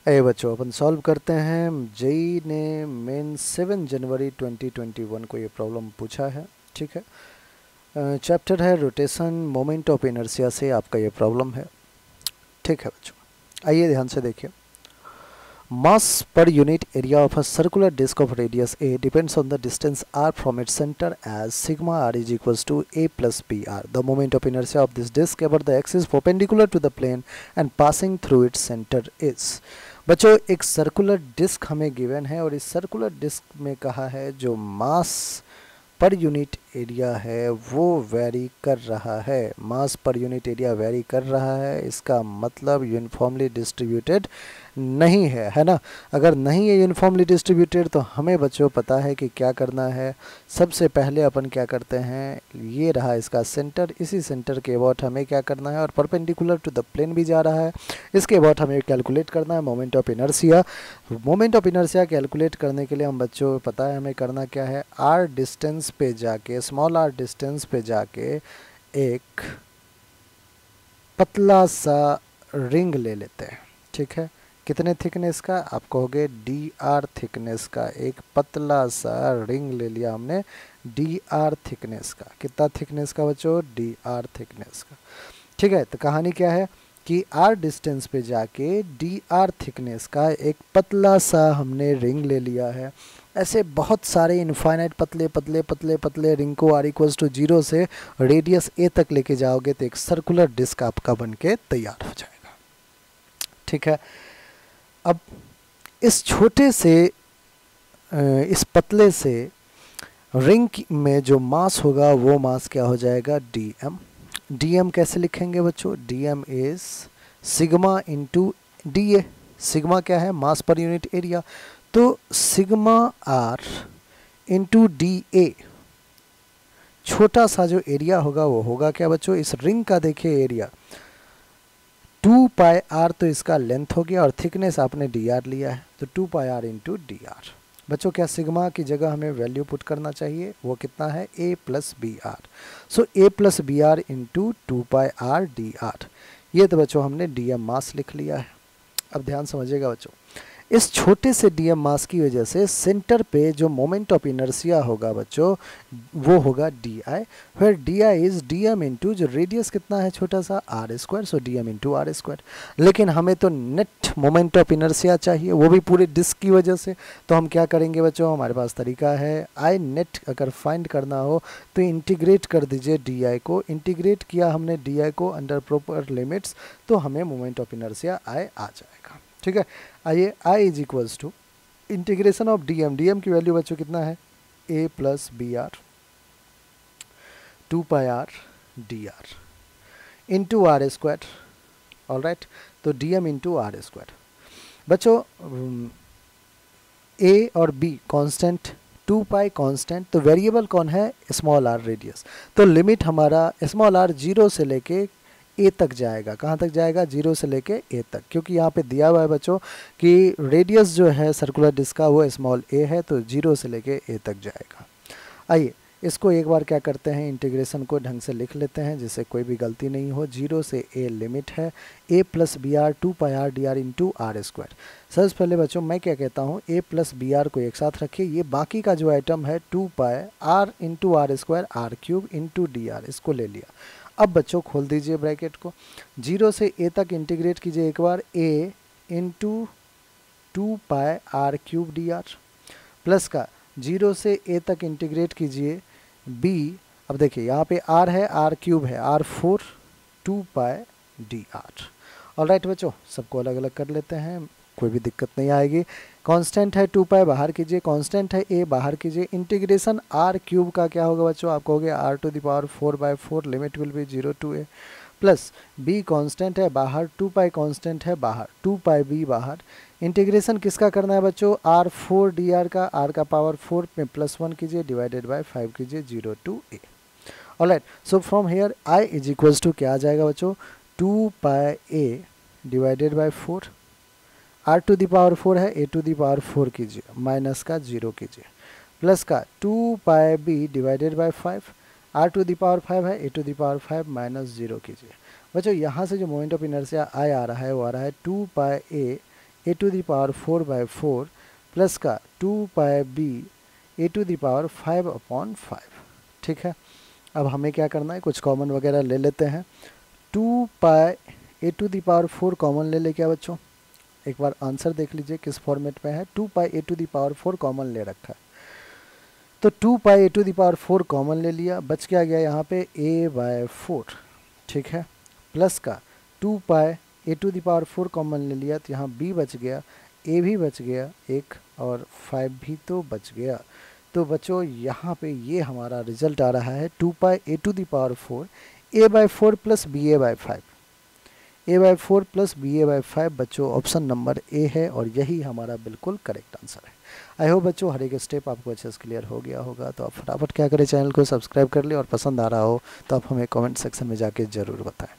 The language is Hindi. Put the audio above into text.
आइए बच्चों, अपन सॉल्व करते हैं। जेई ने मेन 7 जनवरी 2021 को ये प्रॉब्लम पूछा है। ठीक है, चैप्टर है रोटेशन मोमेंट ऑफ इनर्शिया से आपका ये प्रॉब्लम है। ठीक है बच्चों, आइए ध्यान से देखिए। Mass per unit area of a circular disc of radius a depends on the distance r from its center as sigma r is equals to a plus br. The moment of inertia of this disk about the axis perpendicular to the plane and passing through its center is. बच्चों, एक सर्कुलर डिस्क हमें गिवन है और इस सर्कुलर डिस्क में कहा है जो मास पर यूनिट एरिया है वो वेरी कर रहा है। Mass per unit area very कर रहा है, इसका मतलब यूनिफॉर्मली डिस्ट्रीब्यूटेड नहीं है ना। अगर नहीं है यूनिफॉर्मली डिस्ट्रीब्यूटेड तो हमें बच्चों पता है कि क्या करना है। सबसे पहले अपन क्या करते हैं, ये रहा इसका सेंटर, इसी सेंटर के अबाउट हमें क्या करना है और परपेंडिकुलर टू द प्लेन भी जा रहा है। इसके अबाउट हमें कैलकुलेट करना है moment of inertia. Moment of inertia calculate करने के लिए हम बच्चों पता है हमें करना क्या है, आर डिस्टेंस पे जाके, स्मॉल आर डिस्टेंस पे जाके एक पतला सा रिंग ले लेते हैं। ठीक है, कितने थिकनेस का, आप कहोगे डी आर थिकनेस का एक पतला सा रिंग ले लिया हमने, डी आर थिकनेस का। कितना थिकनेस का बच्चों, डी आर थिकनेस का। ठीक है, तो कहानी क्या है कि आर डिस्टेंस पे जाके डी आर थिकनेस का एक पतला सा हमने रिंग ले लिया है। ऐसे बहुत सारे इनफाइनाइट पतले पतले पतले पतले रिंग को आर इक्वल्स टू 0 से रेडियस ए तक लेके जाओगे तो एक सर्कुलर डिस्क आपका बन के तैयार हो जाएगा। ठीक है, अब इस छोटे से इस पतले से रिंग में जो मास होगा वो मास क्या हो जाएगा, डी एम। डी एम कैसे लिखेंगे बच्चों, d m is sigma into d a. Sigma क्या है, मास पर यूनिट एरिया, तो sigma r into d a. छोटा सा जो एरिया होगा वो होगा क्या बच्चों, इस रिंग का देखिए एरिया 2 पाई आर, तो इसका लेंथ हो गया और थिकनेस आपने डी आर लिया है तो 2 pi r into d are. बच्चों क्या सिग्मा की जगह हमें वैल्यू पुट करना चाहिए, वो कितना है, a plus b r. So a plus b r into 2 pi r d r. ये तो बच्चों हमने डी एम मास लिख लिया है। अब ध्यान समझिएगा बच्चों, इस छोटे से डीएम मास की वजह से सेंटर पे जो मोमेंट ऑफ इनर्शिया होगा बच्चों वो होगा डी आई, फिर d I is d m into जो रेडियस कितना है छोटा सा r square, so d m into r square. लेकिन हमें तो नेट मोमेंट ऑफ इनर्शिया चाहिए, वो भी पूरे डिस्क की वजह से। तो हम क्या करेंगे बच्चों, हमारे पास तरीका है, आई नेट अगर फाइंड करना हो तो इंटीग्रेट कर दीजिए डी आई को। इंटीग्रेट किया हमने डी आई को अंडर प्रॉपर लिमिट्स, तो हमें मोमेंट ऑफ इनर्शिया आई आ जाएगा। ठीक है, आइए I is equals to integration of d m. D m की वैल्यू बच्चों कितना है, a plus b r 2 pi r d r into r square. All right, तो d m into r square. बच्चों ए और बी कांस्टेंट, 2 पाई कांस्टेंट, तो वेरिएबल कौन है, स्मॉल आर रेडियस। तो लिमिट हमारा स्मॉल आर 0 से लेके ए तक जाएगा। कहाँ तक जाएगा, 0 से लेके ए तक, क्योंकि यहाँ पे दिया हुआ है बच्चों कि रेडियस जो है सर्कुलर डिस्क का वो स्मॉल ए है, तो 0 से लेके ए तक जाएगा। आइए इसको एक बार क्या करते हैं, इंटीग्रेशन को ढंग से लिख लेते हैं जिससे कोई भी गलती नहीं हो। 0 से ए लिमिट है, a plus b r 2 pi r d r into r square. सबसे पहले बच्चों मैं क्या कहता हूँ, ए प्लस बी आर को एक साथ रखिए, ये बाकी का जो आइटम है 2 pi r into r square r cube into d r, इसको ले लिया। अब बच्चों खोल दीजिए ब्रैकेट को, 0 से ए तक इंटीग्रेट कीजिए एक बार, a into 2 pi r cube d r, plus का 0 से ए तक इंटीग्रेट कीजिए बी। अब देखिए यहाँ पे आर है, आर क्यूब है, r 4 2 pi d r. All right बच्चों, सबको अलग अलग कर लेते हैं, कोई भी दिक्कत नहीं आएगी। कांस्टेंट है 2 पाई बाहर कीजिए, कांस्टेंट है ए बाहर कीजिए। इंटीग्रेशन आर क्यूब का क्या होगा बच्चों, आप कहोगे r to the power 4/4, limit will be 0 to a, plus b constant है बाहर, 2 पाई कांस्टेंट है बाहर, 2 पाई बी बाहर। इंटीग्रेशन किसका करना है बच्चों, आर 4 डी आर का, आर का पावर 4 में +1 कीजिए, डिवाइडेड बाय 5 कीजिए, 0 to a। All right, so from here I is equals to क्या आ जाएगा बच्चों, 2 pi a divided by 4, r to the power 4 है, ए टू दी पावर 4 कीजिए, माइनस का 0 कीजिए, प्लस का 2 pi b divided by 5, r to the power 5 है, a to the power 5 minus 0 कीजिए। बच्चों यहाँ से जो मोमेंट ऑफ इनर्शिया आई आ रहा है वो आ रहा है 2 pi a a to the power 4/4 plus का 2πb A to the power 5/5। ठीक है, अब हमें क्या करना है, कुछ कॉमन वगैरह ले लेते हैं। 2π a to the power 4 common ले ले क्या बच्चों, एक बार आंसर देख लीजिए किस फॉर्मेट में है। 2π a to the power 4 common ले रखा है, तो 2π a to the power 4 common ले लिया, बच क्या गया यहाँ पे a/4। ठीक है, प्लस का 2π a to the power 4 common ले लिया, तो यहाँ b बच गया, a भी बच गया एक, और 5 भी तो बच गया। तो बच्चों यहाँ पे ये हमारा रिजल्ट आ रहा है 2π a to the power 4 a/4 plus ba/5, a/4 plus ba/5। बच्चों ऑप्शन नंबर ए है और यही हमारा बिल्कुल करेक्ट आंसर है। आई होप बच्चों हर एक स्टेप आपको अच्छे से क्लियर हो गया होगा। तो आप फटाफट क्या करें, चैनल को सब्सक्राइब कर ले, और पसंद आ रहा हो तो आप हमें कमेंट सेक्शन में जाके ज़रूर बताएं।